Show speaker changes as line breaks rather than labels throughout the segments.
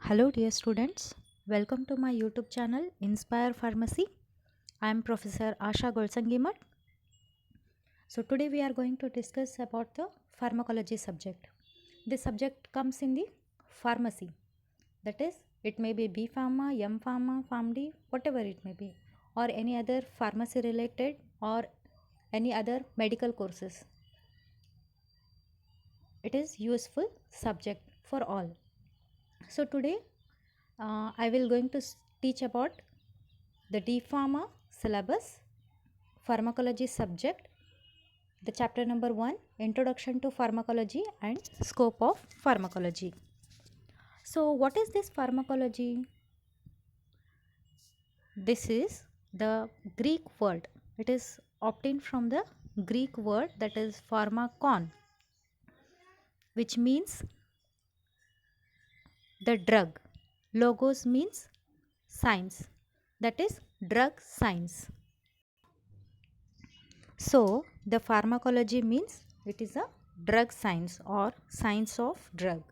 Hello dear students, welcome to my YouTube channel Inspire Pharmacy. I am Professor Asha Golsangimat. So today we are going to discuss about the pharmacology subject. This subject comes in the pharmacy, that is it may be B Pharma, M Pharma, PharmD, whatever it may be, or any other pharmacy related or any other medical courses. It is useful subject for all. So today I will going to teach about the D Pharma syllabus, pharmacology subject, the chapter number 1, Introduction to Pharmacology and Scope of Pharmacology. So what is this pharmacology? This is the Greek word. It is obtained from the Greek word that is pharmakon, which means the drug. Logos means science, that is drug science. So the pharmacology means it is a drug science or science of drug,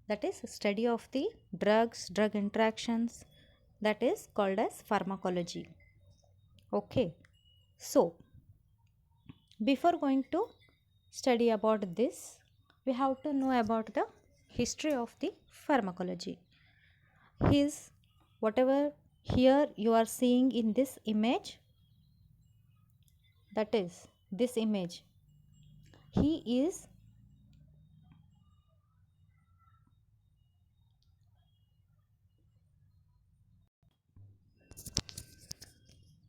that is study of the drugs, drug interactions, that is called as pharmacology. Okay, so before going to study about this, we have to know about the history of the pharmacology. His whatever here you are seeing in this image, that is this image, he is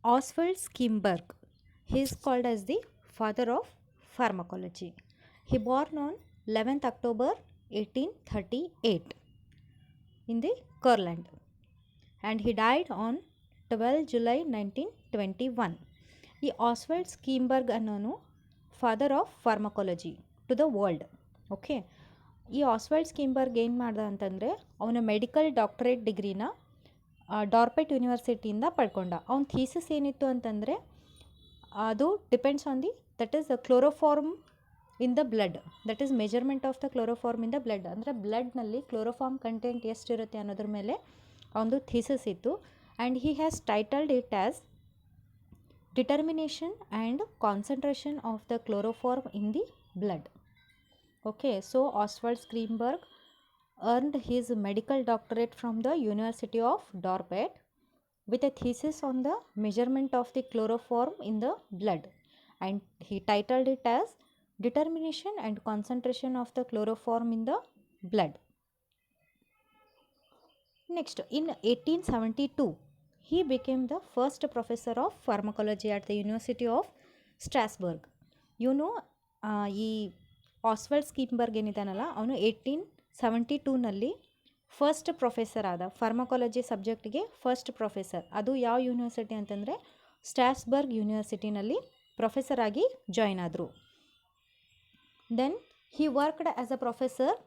Oswald Skimberg. He is called as the father of pharmacology. He born on 11th October 1838 in the Kurland, and he died on 12 July 1921. ಈ Oswald Schmiedeberg ಅನ್ನೋನು father of pharmacology to the world. Okay, ಈ Oswald ಸ್ಕೀಮ್ಬರ್ಗ್ ಏನು ಮಾಡ್ದ ಅಂತಂದರೆ ಅವನ medical doctorate ಡಿಗ್ರಿನ ಡಾರ್ಪೆಟ್ ಯೂನಿವರ್ಸಿಟಿಯಿಂದ ಪಡ್ಕೊಂಡ. ಅವ್ನ thesis ಏನಿತ್ತು ಅಂತಂದರೆ ಅದು depends on the that is the chloroform in the blood, that is measurement of the chloroform in the blood. ಅಂದರೆ ಬ್ಲಡ್ನಲ್ಲಿ ಕ್ಲೋರೋಫಾರ್ಮ್ ಕಂಟೆಂಟ್ ಎಷ್ಟಿರುತ್ತೆ ಅನ್ನೋದ್ರ ಮೇಲೆ ಅವನದು ಥೀಸಿಸ್ ಇತ್ತು. And he has titled it as determination and concentration of the chloroform in the blood. Okay, so Oswald Skimberg earned his medical doctorate from the University of Dorpat with a thesis on the measurement of the chloroform in the blood, and he titled it as determination and concentration of the chloroform in the blood. Next, in 1872 he became the first professor of pharmacology at the University of Strasbourg. ಈ Oswald Schmiedeberg ಏನಿದ್ದಾನಲ್ಲ ಅವನು 1872ನಲ್ಲಿ first professor ಆದ, pharmacology ಸಬ್ಜೆಕ್ಟ್ಗೆ first professor. ಅದು ಯಾವ ಯೂನಿವರ್ಸಿಟಿ ಅಂತಂದರೆ ಸ್ಟ್ರಾಸ್ಬರ್ಗ್ ಯೂನಿವರ್ಸಿಟಿನಲ್ಲಿ ಪ್ರೊಫೆಸರ್ ಆಗಿ ಜಾಯ್ನ್ ಆದರು. Then he worked as a professor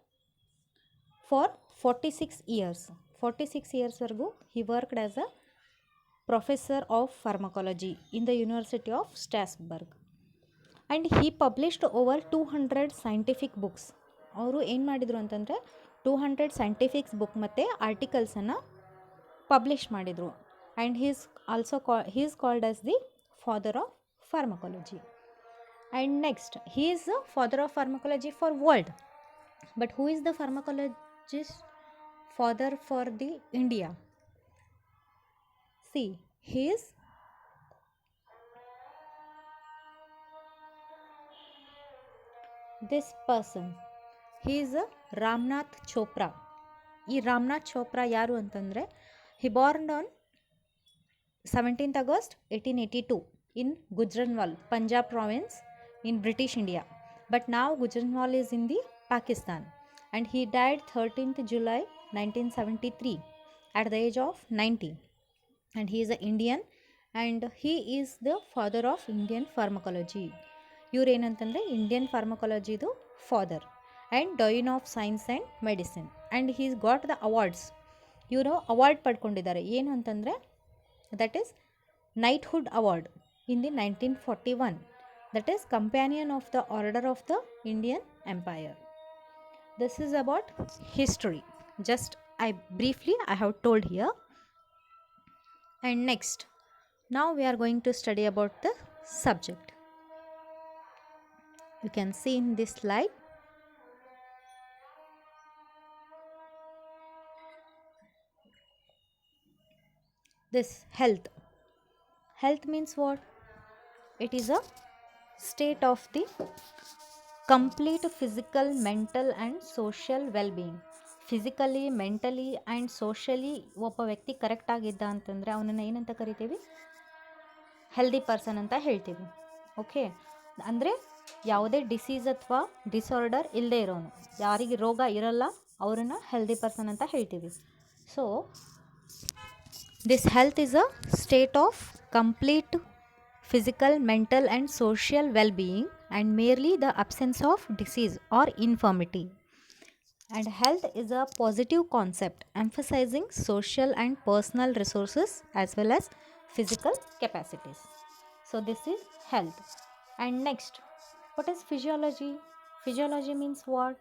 for 46 years. 46 yearsವರೆಗೂ ಹಿ ವರ್ಕ್ಡ್ ಆ್ಯಸ್ ಅ professor of pharmacology in the University of Strasbourg, and he published over 200 scientific books. ಅವರು ಏನು ಮಾಡಿದರು ಅಂತಂದರೆ 200 ಸೈಂಟಿಫಿಕ್ಸ್ ಬುಕ್ ಮತ್ತು ಆರ್ಟಿಕಲ್ಸನ್ನು ಪಬ್ಲಿಷ್ ಮಾಡಿದರು. And he is called as the father of pharmacology. And next, he is the father of pharmacology for world. But who is the pharmacologist father for the India? See, he is this person. He is a Ramnath Chopra. ಈ ರಾಮನಾಥ್ ಚೋಪ್ರಾ ಯಾರು ಅಂತಂದರೆ he born on 17th August 1882 in Gujranwal, Punjab province in British India. But now Gujranwal is in the Pakistan, and he died 13th July 1973 at the age of 90. And he is an Indian, and he is the father of Indian pharmacology. ಇವ್ರು ಏನಂತಂದರೆ Indian ಫಾರ್ಮಕಾಲಜಿದು father and doyen of science and medicine. And he's got the awards. ಇವರು award ಪಡ್ಕೊಂಡಿದ್ದಾರೆ. ಏನು ಅಂತಂದರೆ that is knighthood award in the 1941, that is companion of the order of the Indian empire. This is about history, just I have told here. And next, now we are going to study about the subject. You can see in this slide. This health. Health means what? It is a state of the complete physical, mental and social well-being. Physically, mentally and socially ಒಬ್ಬ ವ್ಯಕ್ತಿ correct ಆಗಿದ್ದ ಅಂತಂದರೆ ಅವನನ್ನು ಏನಂತ ಕರಿತೀವಿ? Healthy person ಅಂತ ಹೇಳ್ತೀವಿ. Okay, ಅಂದರೆ ಯಾವುದೇ ಡಿಸೀಸ್ ಅಥವಾ ಡಿಸಾರ್ಡರ್ ಇಲ್ಲದೆ ಇರೋನು, ಯಾರಿಗೆ ರೋಗ ಇರಲ್ಲ ಅವರನ್ನು ಹೆಲ್ದಿ ಪರ್ಸನ್ ಅಂತ ಹೇಳ್ತೀವಿ. So this health is a state of complete physical, mental and social well-being and merely the absence of disease or infirmity. And health is a positive concept emphasizing social and personal resources as well as physical capacities. So this is health. And next, what is physiology? Physiology means what?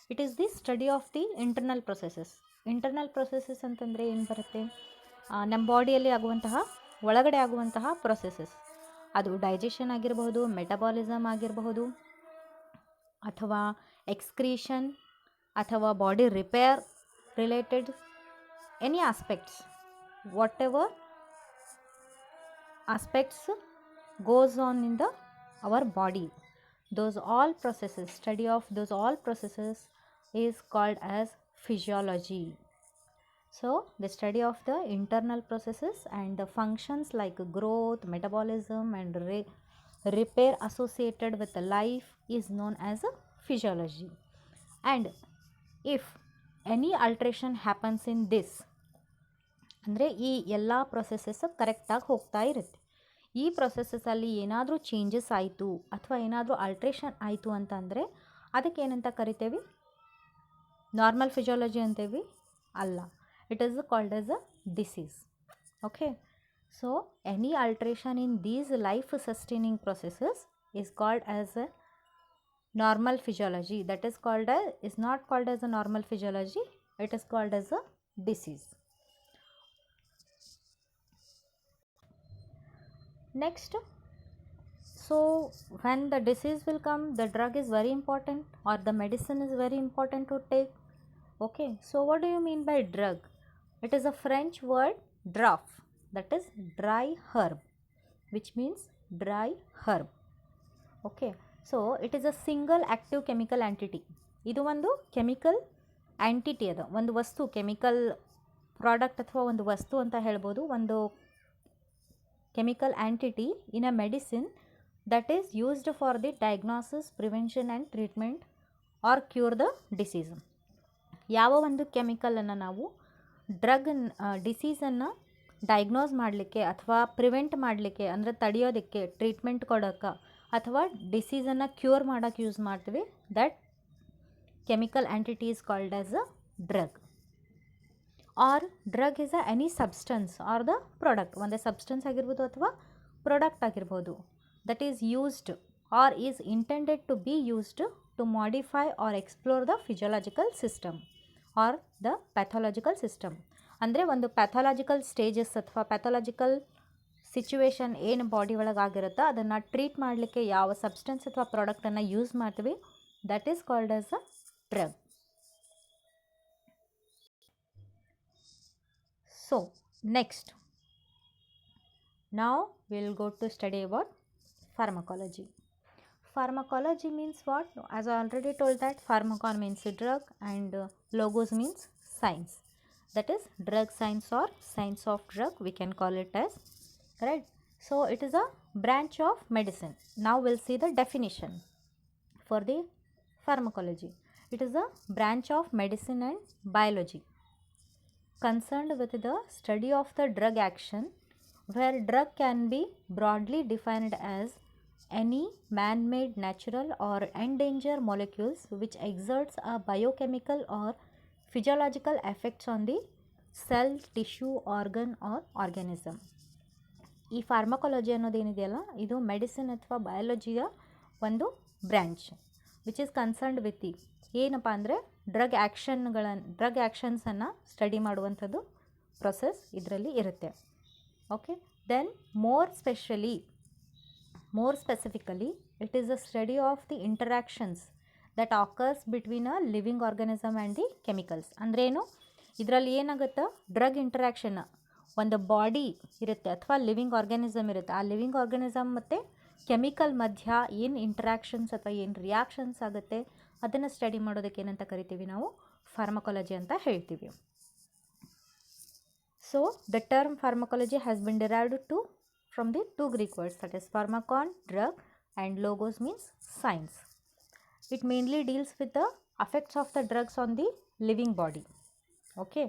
It is the study of the internal processes. Internal processes ಅಂತಂದರೆ ಏನು ಬರುತ್ತೆ? ನಮ್ಮ ಬಾಡಿಯಲ್ಲಿ ಆಗುವಂತಹ, ಒಳಗಡೆ ಆಗುವಂತಹ processes. ಅದು digestion ಆಗಿರಬಹುದು, ಮೆಟಬಾಲಿಸಮ್ ಆಗಿರಬಹುದು, ಅಥವಾ ಎಕ್ಸ್ಕ್ರೀಷನ್, ಅಥವಾ body repair related any aspects, what ever aspects goes on in our body, those all processes, study of those all processes is called as physiology. So the study of the internal processes and the functions like growth, metabolism and repair associated with life is known as a physiology. And if any alteration happens in this, ಅಂದರೆ ಈ ಎಲ್ಲ processes ಕರೆಕ್ಟಾಗಿ ಹೋಗ್ತಾ ಇರುತ್ತೆ. ಈ ಪ್ರೊಸೆಸಸಲ್ಲಿ ಏನಾದರೂ changes ಆಯಿತು ಅಥವಾ ಏನಾದರೂ ಆಲ್ಟ್ರೇಷನ್ ಆಯಿತು ಅಂತಂದರೆ ಅದಕ್ಕೆ ಏನಂತ ಕರಿತೇವೆ? ನಾರ್ಮಲ್ ಫಿಸಿಯಾಲಜಿ ಅಂತೇವಿ? ಅಲ್ಲ, it is called as a disease. Okay, so any alteration in these life sustaining processes is called as a normal physiology. That is called as, is not called as a normal physiology, it is called as a disease. Next, so when the disease will come, the drug is very important or the medicine is very important to take. Okay, so what do you mean by drug? It is a French word draf, that is dry herb, which means dry herb. Okay, so it is a single active chemical entity. ಇದು ಒಂದು chemical ಆ್ಯಂಟಿಟಿ, ಅದು ಒಂದು ವಸ್ತು, chemical product ಅಥವಾ ಒಂದು ವಸ್ತು ಅಂತ ಹೇಳ್ಬೋದು. ಒಂದು chemical entity in a medicine that is used for the diagnosis, prevention and treatment or cure the disease. ಯಾವ ಒಂದು ಕೆಮಿಕಲನ್ನು ನಾವು ಡಿಸೀಸನ್ನು ಡಯಾಗ್ನೋಸ್ ಮಾಡಲಿಕ್ಕೆ ಅಥವಾ ಪ್ರಿವೆಂಟ್ ಮಾಡಲಿಕ್ಕೆ, ಅಂದರೆ ತಡೆಯೋದಕ್ಕೆ, ಟ್ರೀಟ್ಮೆಂಟ್ ಕೊಡೋಕ್ಕೆ ಅಥವಾ ಡಿಸೀಸನ್ನು ಕ್ಯೂರ್ ಮಾಡೋಕ್ಕೆ ಯೂಸ್ ಮಾಡ್ತೀವಿ, that chemical entity is called as a drug. Or drug is a any substance or the product, ಒಂದೇ ಸಬ್ಸ್ಟೆನ್ಸ್ ಆಗಿರ್ಬೋದು ಅಥವಾ ಪ್ರಾಡಕ್ಟ್ ಆಗಿರ್ಬೋದು, that is used or is intended to be used to modify or explore the physiological system or the pathological system. ಅಂದರೆ ಒಂದು pathological stages ಅಥವಾ pathological situation ಏನು body ಒಳಗೆ ಆಗಿರುತ್ತೋ ಅದನ್ನು ಟ್ರೀಟ್ ಮಾಡಲಿಕ್ಕೆ ಯಾವ ಸಬ್ಸ್ಟೆನ್ಸ್ ಅಥವಾ ಪ್ರಾಡಕ್ಟನ್ನು ಯೂಸ್ ಮಾಡ್ತೀವಿ, that is called as a drug. So next, now we will go to study about pharmacology. Pharmacology means what? As I already told that pharmacon means drug and logos means science. That is drug science or science of drug, we can call it as, right? So it is a branch of medicine. Now we'll see the definition for the pharmacology. It is a branch of medicine and biology concerned with the study of the drug action, where drug can be broadly defined as any man-made, natural or endangered molecules which exerts a biochemical or physiological effects on the cell, tissue, organ or organism. ಈ pharmacology ಅನ್ನೋದೇನಿದೆಯಲ್ಲ, ಇದು medicine ಅಥವಾ ಬಯಾಲಜಿಯ ಒಂದು branch which is concerned with ಏನಪ್ಪ ಅಂದರೆ drug ಆ್ಯಕ್ಷನ್ಸನ್ನು study ಮಾಡುವಂಥದ್ದು ಪ್ರೊಸೆಸ್ ಇದರಲ್ಲಿ ಇರುತ್ತೆ. Okay, then more specifically it is a study of the interactions that occurs between a living organism and the chemicals. ಅಂದ್ರೇನು, ಇದರಲ್ಲಿ ಏನಾಗುತ್ತೆ, ಡ್ರಗ್ ಇಂಟರಾಕ್ಷನ್, ಒಂದು ಬಾಡಿ ಇರುತ್ತೆ ಅಥವಾ ಲಿವಿಂಗ್ ಆರ್ಗ್ಯಾನಿಸಮ್ ಇರುತ್ತೆ, ಆ ಲಿವಿಂಗ್ ಆರ್ಗ್ಯಾನಿಸಮ್ ಮತ್ತು ಕೆಮಿಕಲ್ ಮಧ್ಯ ಏನು ಇಂಟರಾಕ್ಷನ್ಸ್ ಅಥವಾ ಏನು ರಿಯಾಕ್ಷನ್ಸ್ ಆಗುತ್ತೆ ಅದನ್ನು ಸ್ಟಡಿ ಮಾಡೋದಕ್ಕೆ ಏನಂತ ಕರಿತೀವಿ ನಾವು, ಫಾರ್ಮಕಾಲಜಿ ಅಂತ ಹೇಳ್ತೀವಿ. So the term pharmacology has been derived from the two Greek words, that is pharmakon, drug, and logos means science. It mainly deals with the effects of the drugs on the living body. Okay,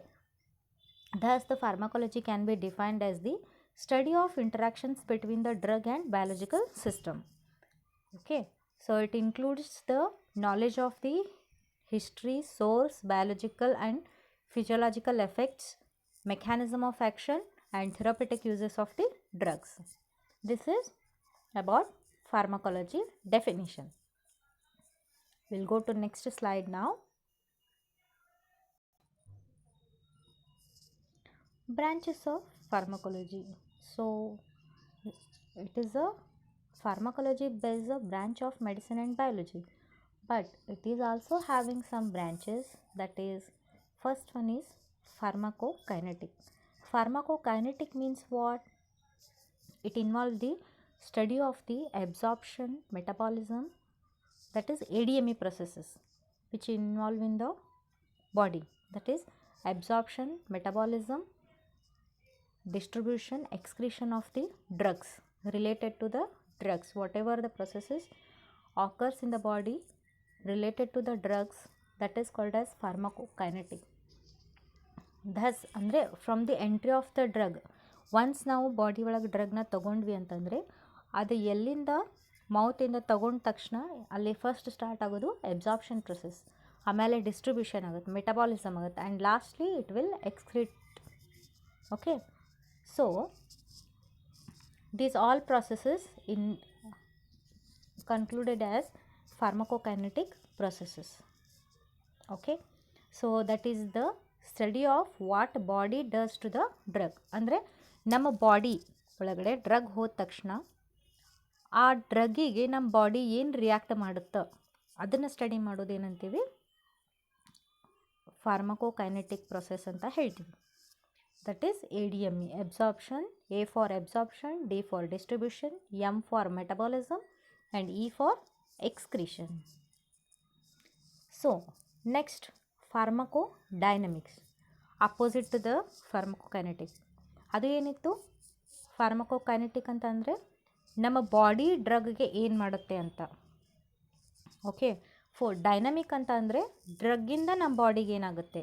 thus the pharmacology can be defined as the study of interactions between the drug and biological system. Okay, so it includes the knowledge of the history, source, biological and physiological effects, mechanism of action, and therapeutic uses of the drugs. This is about pharmacology definition. We'll go to next slide now. Branches of pharmacology. So it is a pharmacology based a branch of medicine and biology, but it is also having some branches. That is, first one is pharmacokinetic. Pharmacokinetic means what? It involves the study of the absorption, metabolism, that is ADME processes which involve in the body, that is absorption, metabolism, distribution, excretion of the drugs, related to the drugs, whatever the processes occurs in the body related to the drugs, that is called as pharmacokinetic. Thus ಅಂದರೆ from the entry of the drug, once ನಾವು body ಒಳಗೆ ಡ್ರಗ್ನ ತೊಗೊಂಡ್ವಿ ಅಂತಂದರೆ ಅದು ಎಲ್ಲಿಂದ ಮೌತಿಂದ ತೊಗೊಂಡ ತಕ್ಷಣ ಅಲ್ಲಿ ಫಸ್ಟ್ ಸ್ಟಾರ್ಟ್ ಆಗೋದು ಎಬ್ಸಾರ್ಪ್ಷನ್ ಪ್ರೊಸೆಸ್, ಆಮೇಲೆ ಡಿಸ್ಟ್ರಿಬ್ಯೂಷನ್ ಆಗುತ್ತೆ, ಮೆಟಬಾಲಿಸಮ್ ಆಗುತ್ತೆ, and lastly it will excrete. Okay, so these all processes in concluded as pharmacokinetic processes. Okay, so that is the study of what body does to the drug. ಅಂದರೆ ನಮ್ಮ body ಒಳಗಡೆ drug ಹೋದ ತಕ್ಷಣ ಆ ಡ್ರಗ್ಗಿಗೆ ನಮ್ಮ body ಏನು react ಮಾಡುತ್ತೋ ಅದನ್ನು study ಮಾಡೋದೇನಂತೀವಿ, ಫಾರ್ಮಕೋಕೈನೆಟಿಕ್ process ಅಂತ ಹೇಳ್ತೀವಿ. That is ADME, absorption, A for absorption, D for distribution, M for metabolism, and E for excretion. So next, pharmacodynamics, opposite to the pharmacokinetic. ಅದು ಏನಿತ್ತು, ಫಾರ್ಮಕೋಕೈನೆಟಿಕ್ ಅಂತ ಅಂದರೆ ನಮ್ಮ ಬಾಡಿ ಡ್ರಗ್ಗೆ ಏನು ಮಾಡುತ್ತೆ ಅಂತ. ಓಕೆ, ಡೈನಮಿಕ್ ಅಂತ ಅಂದರೆ ಡ್ರಗ್ಗಿಂದ ನಮ್ಮ ಬಾಡಿಗೆ ಏನಾಗುತ್ತೆ.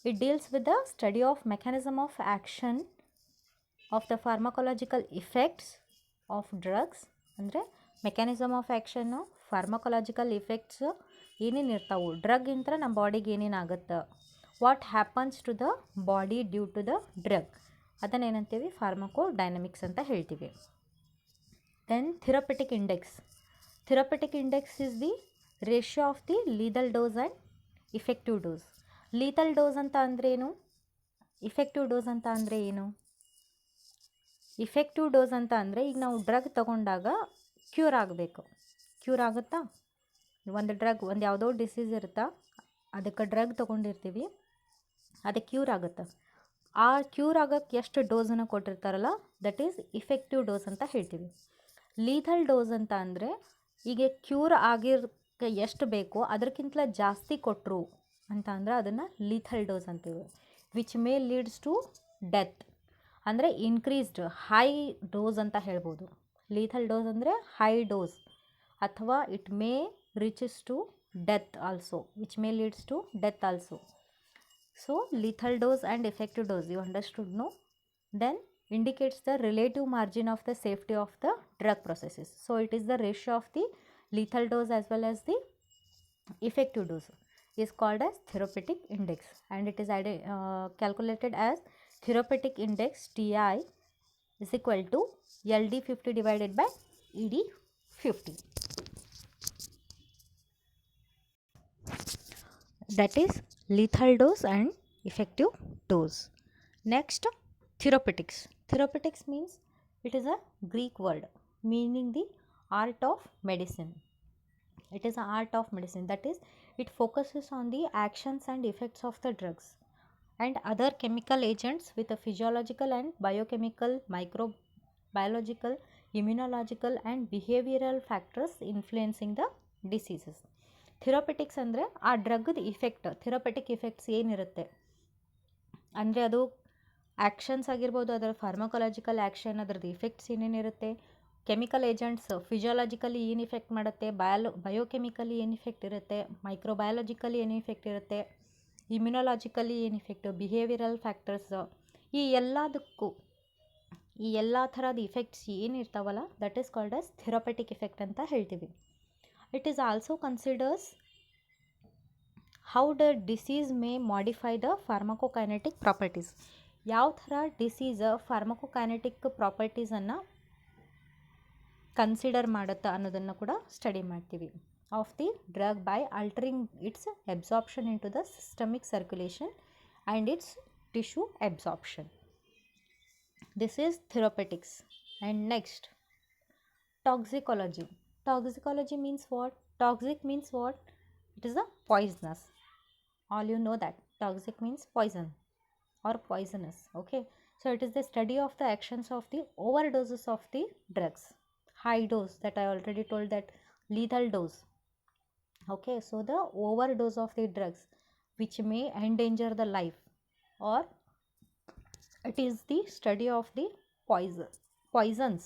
It deals with the study of mechanism of action of the pharmacological effects of drugs. ಅಂದರೆ ಮೆಕ್ಯಾನಿಸಮ್ ಆಫ್ ಆ್ಯಕ್ಷನ್ನು, ಫಾರ್ಮಕೊಲಾಜಿಕಲ್ ಇಫೆಕ್ಟ್ಸ್ ಏನೇನು ಇರ್ತಾವೆ ಡ್ರಗ್ಗಿಂತ ನಮ್ಮ ಬಾಡಿಗೆ ಏನೇನಾಗುತ್ತೆ, what happens to the body due to the drug, ಅದನ್ನೇನಂತೀವಿ ಫಾರ್ಮಕೋಡೈನಮಿಕ್ಸ್ ಅಂತ ಹೇಳ್ತೀವಿ. Then therapeutic index. Therapeutic index is the ratio of the lethal dose and effective dose. Lethal dose ಅಂತ ಅಂದರೆ ಏನು, ಇಫೆಕ್ಟಿವ್ ಡೋಸ್ ಅಂತ ಅಂದರೆ ಏನು. ಇಫೆಕ್ಟಿವ್ ಡೋಸ್ ಅಂತ ಅಂದರೆ ಈಗ ನಾವು ಡ್ರಗ್ ತಗೊಂಡಾಗ ಕ್ಯೂರ್ ಆಗಬೇಕು. ಕ್ಯೂರ್ ಆಗುತ್ತಾ, ಒಂದು ಡ್ರಗ್ ಒಂದು ಯಾವುದೋ ಡಿಸೀಸ್ ಇರುತ್ತಾ, ಅದಕ್ಕೆ ಡ್ರಗ್ ತೊಗೊಂಡಿರ್ತೀವಿ, ಅದಕ್ಕೆ ಕ್ಯೂರ್ ಆಗುತ್ತೆ. ಆ ಕ್ಯೂರ್ ಆಗೋಕ್ಕೆ ಎಷ್ಟು ಡೋಸನ್ನು ಕೊಟ್ಟಿರ್ತಾರಲ್ಲ ದಟ್ ಈಸ್ ಇಫೆಕ್ಟಿವ್ ಡೋಸ್ ಅಂತ ಹೇಳ್ತೀವಿ. ಲೀಥಲ್ ಡೋಸ್ ಅಂತ ಅಂದರೆ ಈಗ ಕ್ಯೂರ್ ಆಗಿರೋಕ್ಕೆ ಎಷ್ಟು ಬೇಕೋ ಅದಕ್ಕಿಂತ ಜಾಸ್ತಿ ಕೊಟ್ಟರು ಅಂತ ಅಂದರೆ ಅದನ್ನು ಲೀಥಲ್ ಡೋಸ್ ಅಂತೀವಿ. Which may leads to death, ಅಂದರೆ ಇನ್ಕ್ರೀಸ್ಡ್ ಹೈ ಡೋಸ್ ಅಂತ ಹೇಳ್ಬೋದು. ಲೀಥಲ್ ಡೋಸ್ ಅಂದರೆ ಹೈ ಡೋಸ್, ಅಥವಾ it may reaches to death also, which may leads to death also. So lethal dose and effective dose, you understood, no? Then indicates the relative margin of the safety of the drug processes. So it is the ratio of the lethal dose as well as the effective dose is called as therapeutic index, and it is calculated as therapeutic index TI is equal to LD50 divided by ED50. that is lethal dose and effective dose. Next, therapeutics. Therapeutics means it is a Greek word meaning the art of medicine. It is an art of medicine, that is, it focuses on the actions and effects of the drugs and other chemical agents with a physiological and biochemical, microbiological, immunological and behavioral factors influencing the diseases. ಥಿರೋಪೆಟಿಕ್ಸ್ ಅಂದರೆ ಆ ಡ್ರಗ್ದ effect, ಥಿರೋಪೆಟಿಕ್ effects ಏನಿರುತ್ತೆ ಅಂದರೆ ಅದು actions ಆಗಿರ್ಬೋದು, ಅದರ pharmacological action, ಅದರದ್ದು effects ಏನೇನಿರುತ್ತೆ, chemical agents physiologically ಏನು effect ಮಾಡುತ್ತೆ, ಬಯೋಕೆಮಿಕಲಿ ಏನು ಇಫೆಕ್ಟ್ ಇರುತ್ತೆ, ಮೈಕ್ರೋಬಯಾಲಜಿಕಲಿ ಏನು ಇಫೆಕ್ಟ್ ಇರುತ್ತೆ, ಇಮ್ಯುನೊಲಾಜಿಕಲಿ ಏನು ಇಫೆಕ್ಟ್, ಬಿಹೇವಿಯರಲ್ ಫ್ಯಾಕ್ಟರ್ಸ್, ಈ ಎಲ್ಲದಕ್ಕೂ ಈ ಎಲ್ಲ ಥರದ ಇಫೆಕ್ಟ್ಸ್ ಏನಿರ್ತಾವಲ್ಲ that is called as therapeutic effect ಅಂತ ಹೇಳ್ತೀವಿ. It is also considers how the disease may modify the pharmacokinetic properties. ಯಾವ ಥರ ಡಿಸೀಸ್ ಫಾರ್ಮಕೋಕೈನೆಟಿಕ್ ಪ್ರಾಪರ್ಟೀಸನ್ನು ಕನ್ಸಿಡರ್ ಮಾಡುತ್ತಾ ಅನ್ನೋದನ್ನು ಕೂಡ ಸ್ಟಡಿ ಮಾಡ್ತೀವಿ. Of the drug by altering its absorption into the systemic circulation and its tissue absorption. This is therapeutics. And next, toxicology. Toxicology means what? Toxic means what? It is a poisonous. All you know that toxic means poison or poisonous. Okay, so it is the study of the actions of the overdoses of the drugs. High dose, that I already told, that lethal dose. Okay, so the overdose of the drugs which may endanger the life, or it is the study of the poisons,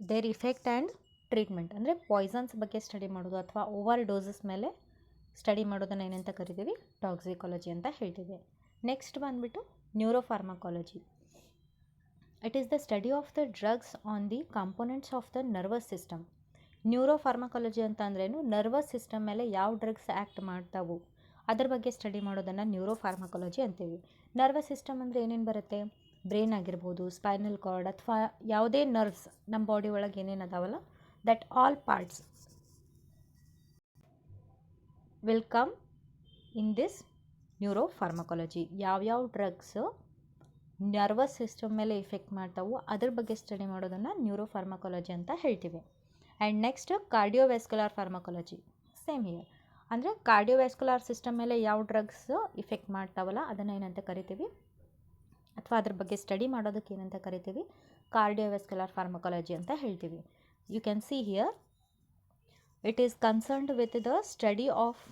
their effect and treatment. ಅಂದರೆ Poisson's ಬಗ್ಗೆ study ಮಾಡೋದು ಅಥವಾ over doses ಮೇಲೆ study ಮಾಡೋದನ್ನು ಏನಂತ ಕರಿತೀವಿ? Toxicology ಅಂತ ಹೇಳ್ತೀವಿ. ನೆಕ್ಸ್ಟ್ ಬಂದುಬಿಟ್ಟು neuropharmacology. It is the study of the drugs on the components of the nervous system. Neuropharmacology ಅಂತ ಅಂದ್ರೇನು? ನರ್ವಸ್ ಸಿಸ್ಟಮ್ ಮೇಲೆ ಯಾವ ಡ್ರಗ್ಸ್ ಆ್ಯಕ್ಟ್ ಮಾಡ್ತಾವು ಅದ್ರ ಬಗ್ಗೆ ಸ್ಟಡಿ ಮಾಡೋದನ್ನು ನ್ಯೂರೋಫಾರ್ಮಕಾಲಜಿ ಅಂತೀವಿ. ನರ್ವಸ್ ಸಿಸ್ಟಮ್ ಅಂದರೆ ಏನೇನು ಬರುತ್ತೆ? ಬ್ರೈನ್ ಆಗಿರ್ಬೋದು, ಸ್ಪೈನಲ್ ಕಾರ್ಡ್, ಅಥವಾ ಯಾವುದೇ ನರ್ವ್ಸ್ ನಮ್ಮ ಬಾಡಿ ಒಳಗೆ ಏನೇನು ಅದಾವಲ್ಲ, that all parts will come in this neuropharmacology. ಯಾವ್ಯಾವ ಡ್ರಗ್ಸು ನರ್ವಸ್ ಸಿಸ್ಟಮ್ ಮೇಲೆ ಇಫೆಕ್ಟ್ ಮಾಡ್ತಾವು ಅದ್ರ ಬಗ್ಗೆ ಸ್ಟಡಿ ಮಾಡೋದನ್ನು ನ್ಯೂರೋಫಾರ್ಮಕಾಲಜಿ ಅಂತ ಹೇಳ್ತೀವಿ. And next cardiovascular pharmacology. Same here, ಅಂದರೆ ಕಾರ್ಡಿಯೋವ್ಯಾಸ್ಕ್ಯುಲರ್ ಸಿಸ್ಟಮ್ ಮೇಲೆ ಯಾವ ಡ್ರಗ್ಸ್ ಇಫೆಕ್ಟ್ ಮಾಡ್ತಾವಲ್ಲ ಅದನ್ನು ಏನಂತ ಕರಿತೀವಿ, ಅಥವಾ ಅದ್ರ ಬಗ್ಗೆ ಸ್ಟಡಿ ಮಾಡೋದಕ್ಕೆ ಏನಂತ ಕರಿತೀವಿ? ಕಾರ್ಡಿಯೋವ್ಯಾಸ್ಕ್ಯುಲರ್ ಫಾರ್ಮಕಾಲಜಿ ಅಂತ ಹೇಳ್ತೀವಿ. You can see here it is concerned with the study of,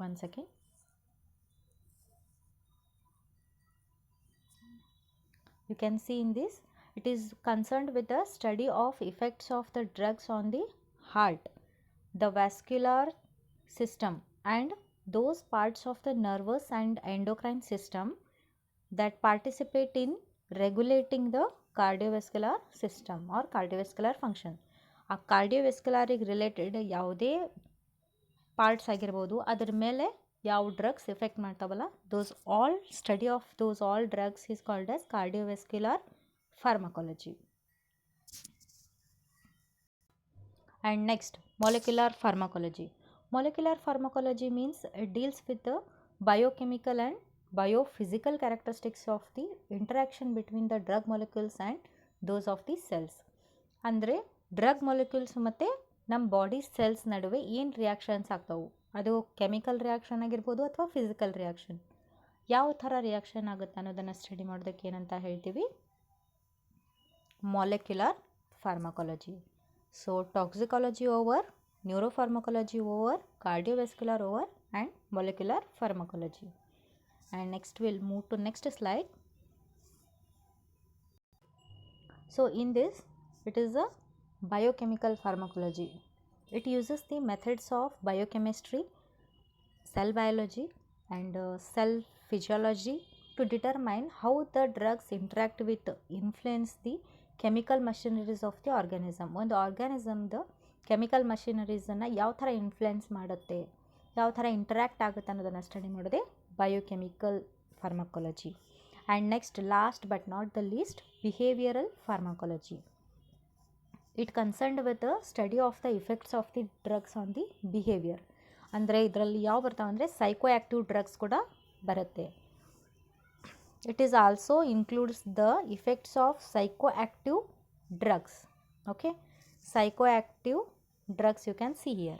one second, you can see in this, it is concerned with the study of effects of the drugs on the heart, the vascular system and those parts of the nervous and endocrine system that participate in regulating the cardiovascular system or cardiovascular function. ಆ ಕಾರ್ಡಿಯೋವ್ಯಾಸ್ಕ್ಯುಲರಿಗೆ related ಯಾವುದೇ parts ಆಗಿರ್ಬೋದು ಅದ್ರ ಮೇಲೆ ಯಾವ drugs effect ಮಾಡ್ತಾವಲ್ಲ, those all study of those all drugs is called as cardiovascular pharmacology. And next, molecular pharmacology. Molecular pharmacology means it deals with the biochemical and biophysical characteristics of the interaction between the drug molecules and those of the cells. ಅಂದರೆ drug molecules ಮತ್ತು ನಮ್ಮ body cells ನಡುವೆ ಏನು reactions ಆಗ್ತಾವೆ, ಅದು chemical reaction ಆಗಿರ್ಬೋದು ಅಥವಾ physical reaction, ಯಾವ ಥರ ರಿಯಾಕ್ಷನ್ ಆಗುತ್ತೆ ಅನ್ನೋದನ್ನು ಸ್ಟಡಿ ಮಾಡೋದಕ್ಕೆ ಏನಂತ ಹೇಳ್ತೀವಿ? Molecular pharmacology. So toxicology over, neuropharmacology over, cardiovascular over and molecular pharmacology. And next we'll move to next slide. So in this it is a biochemical pharmacology. It uses the methods of biochemistry, cell biology and cell physiology to determine how the drugs interact with, influence the chemical machineries of the organism. ಒಂದು ಆರ್ಗ್ಯಾನಿಸಮ್ದು chemical ಮಷಿನರೀಸನ್ನು ಯಾವ ಥರ influence ಮಾಡುತ್ತೆ, ಯಾವ ಥರ interact ಆಗುತ್ತೆ ಅನ್ನೋದನ್ನು study ಮಾಡೋದೇ biochemical pharmacology. And next, last but not the least, behavioural pharmacology. It concerned with the study of the effects of the drugs on the behaviour. ಅಂದರೆ ಇದರಲ್ಲಿ ಯಾವ ಬರ್ತಾವೆ ಅಂದರೆ ಸೈಕೋ ಆ್ಯಕ್ಟಿವ್ ಡ್ರಗ್ಸ್ ಕೂಡ ಬರುತ್ತೆ. It is also includes the effects of psychoactive drugs. Okay, psychoactive drugs you can see here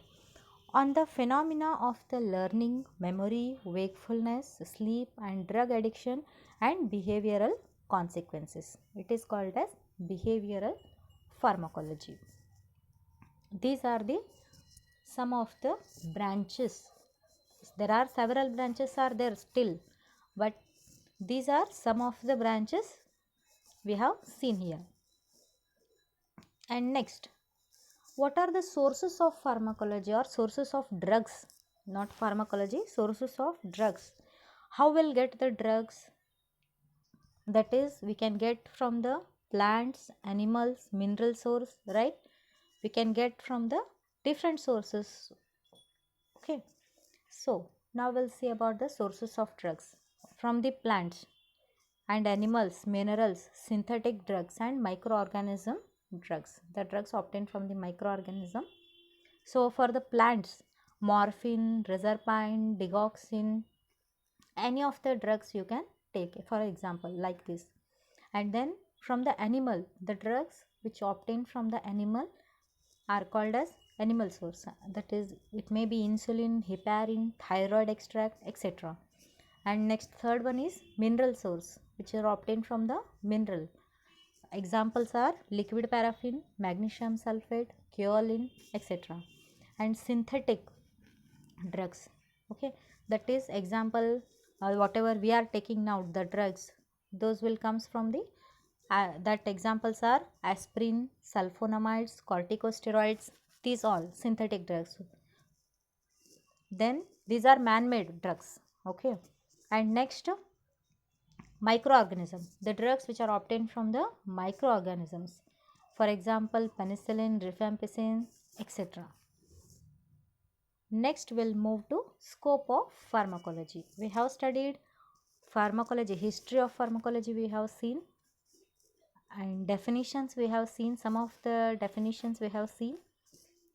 on the phenomena of the learning, memory, wakefulness, sleep and drug addiction and behavioral consequences. It is called as behavioral pharmacology. These are the some of the branches. There are several branches are there still, but these are some of the branches we have seen here. And next, what are the sources of pharmacology or sources of drugs? Not pharmacology, sources of drugs. How we'll get the drugs? That is, we can get from the plants, animals, mineral source, right? We can get from the different sources. Okay, so now we'll see about the sources of drugs. From the plants and animals, minerals, synthetic drugs and microorganism drugs. The drugs obtained from the microorganism. So for the plants, morphine, reserpine, digoxin, any of the drugs you can take, for example, like this. And then from the animal, the drugs which obtained from the animal are called as animal source. That is, it may be insulin, heparin, thyroid extract, etc. And next, third one is mineral source, which are obtained from the mineral. Examples are liquid paraffin, magnesium sulfate, kaolin, etc. And synthetic drugs, okay, that is example, whatever we are taking now, the drugs, those will comes from the that examples are aspirin, sulfonamides, corticosteroids, these all synthetic drugs. Then these are man-made drugs. Okay, and next, microorganism, the drugs which are obtained from the microorganisms, for example penicillin, rifampicin, etc. Next we'll move to scope of pharmacology. We have studied pharmacology, history of pharmacology we have seen, and definitions we have seen, some of the definitions we have seen,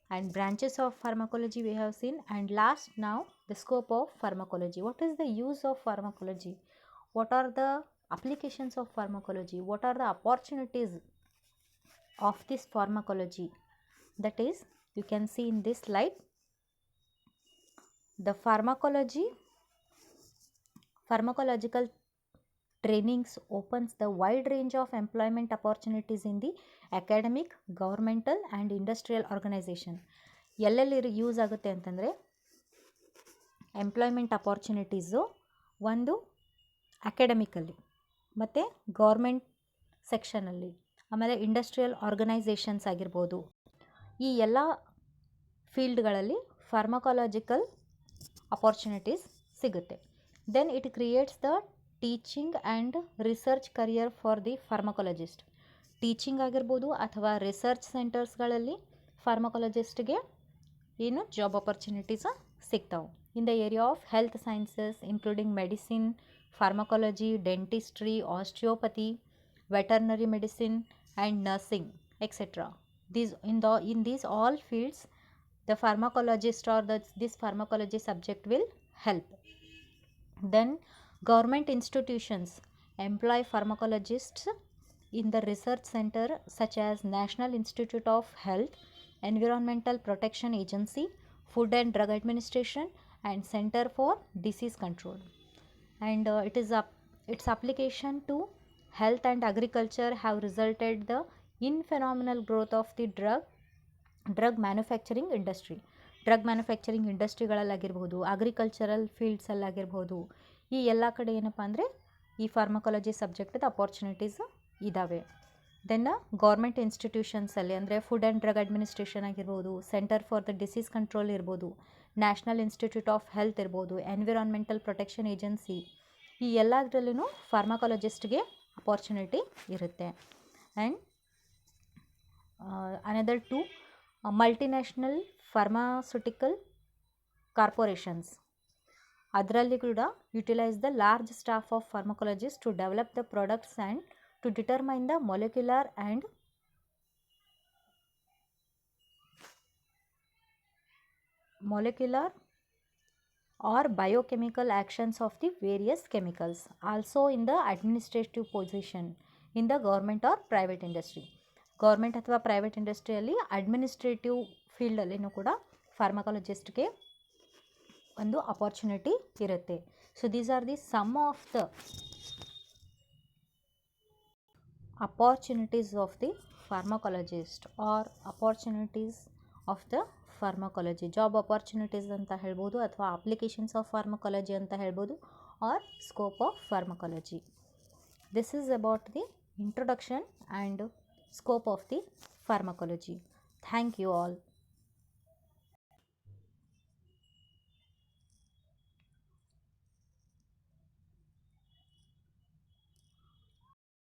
and branches of pharmacology we have seen, and last now the scope of pharmacology. What is the use of pharmacology? What are the applications of pharmacology? What are the opportunities of this pharmacology? That is, you can see in this slide, the pharmacological trainings opens the wide range of employment opportunities in the academic, governmental and industrial organization. ಎಲ್ಲೆಲ್ಲಿ use ಆಗುತ್ತೆ ಅಂತಂದರೆ, employment ಅಪಾರ್ಚುನಿಟೀಸು ಒಂದು ಅಕಾಡೆಮಿಕಲ್ಲಿ ಮತ್ತು government ಸೆಕ್ಷನಲ್ಲಿ, ಆಮೇಲೆ industrial organisations ಆಗಿರ್ಬೋದು, ಈ ಎಲ್ಲ ಫೀಲ್ಡ್ಗಳಲ್ಲಿ ಫಾರ್ಮಕಾಲಜಿಕಲ್ ಅಪಾರ್ಚುನಿಟೀಸ್ ಸಿಗುತ್ತೆ. Then it creates the teaching and research career for the pharmacologist. Teaching ಆಗಿರ್ಬೋದು ಅಥವಾ ರಿಸರ್ಚ್ ಸೆಂಟರ್ಸ್ಗಳಲ್ಲಿ ಫಾರ್ಮಕಾಲಜಿಸ್ಟ್ಗೆ ಏನು ಜಾಬ್ ಆಪರ್ಚುನಿಟೀಸ್ ಸಿಗ್ತಾವೆ. In the area of health sciences including medicine, pharmacology, dentistry, osteopathy, veterinary medicine and nursing, etcetera. In these all fields, the pharmacologist or this pharmacology subject will help. Then government institutions employ pharmacologists in the research center such as National Institute of Health, Environmental Protection Agency, Food and Drug Administration and Center for Disease Control. And its application to health and agriculture have resulted in phenomenal growth of the drug manufacturing industry. Drug manufacturing ಇಂಡಸ್ಟ್ರಿಗಳಲ್ಲಾಗಿರ್ಬೋದು, agricultural ಫೀಲ್ಡ್ಸಲ್ಲಾಗಿರ್ಬೋದು, ಈ ಎಲ್ಲ ಕಡೆ ಏನಪ್ಪ ಅಂದರೆ ಈ pharmacology ಸಬ್ಜೆಕ್ಟದ opportunities ಇದ್ದಾವೆ. ದೆನ್ ಗೌರ್ಮೆಂಟ್ ಇನ್ಸ್ಟಿಟ್ಯೂಷನ್ಸಲ್ಲಿ ಅಂದರೆ ಫುಡ್ ಆ್ಯಂಡ್ ಡ್ರಗ್ ಅಡ್ಮಿನಿಸ್ಟ್ರೇಷನ್ ಆಗಿರ್ಬೋದು, centre for the disease control ಇರ್ಬೋದು, ನ್ಯಾಷನಲ್ ಇನ್ಸ್ಟಿಟ್ಯೂಟ್ ಆಫ್ ಹೆಲ್ತ್ ಇರ್ಬೋದು, ಎನ್ವಿರಾನ್ಮೆಂಟಲ್ ಪ್ರೊಟೆಕ್ಷನ್ ಏಜೆನ್ಸಿ, ಈ ಎಲ್ಲದರಲ್ಲೂ ಫಾರ್ಮಕಾಲಜಿಸ್ಟ್ಗೆ ಅಪಾರ್ಚುನಿಟಿ ಇರುತ್ತೆ. And another to multinational pharmaceutical corporations, ಅದರಲ್ಲಿ ಕೂಡ utilise the large staff of pharmacologist to develop the products and to determine the molecular and molecular or biochemical actions of the various chemicals. Also in the administrative position in the government or private industry. Government ಅಥವಾ private ಇಂಡಸ್ಟ್ರಿಯಲ್ಲಿ administrative ಫೀಲ್ಡಲ್ಲಿನೂ ಕೂಡ ಫಾರ್ಮಕಾಲಜಿಸ್ಟ್ಗೆ ಒಂದು opportunity ಇರುತ್ತೆ. So these are the some of the opportunities of the pharmacologist or opportunities of the pharmacology. Job opportunities ಅಂತ ಹೇಳ್ಬೋದು ಅಥವಾ ಅಪ್ಲಿಕೇಶನ್ಸ್ ಆಫ್ ಫಾರ್ಮಕಾಲಜಿ ಅಂತ ಹೇಳ್ಬೋದು or scope of pharmacology. This is about the introduction and scope of the pharmacology. Thank you all.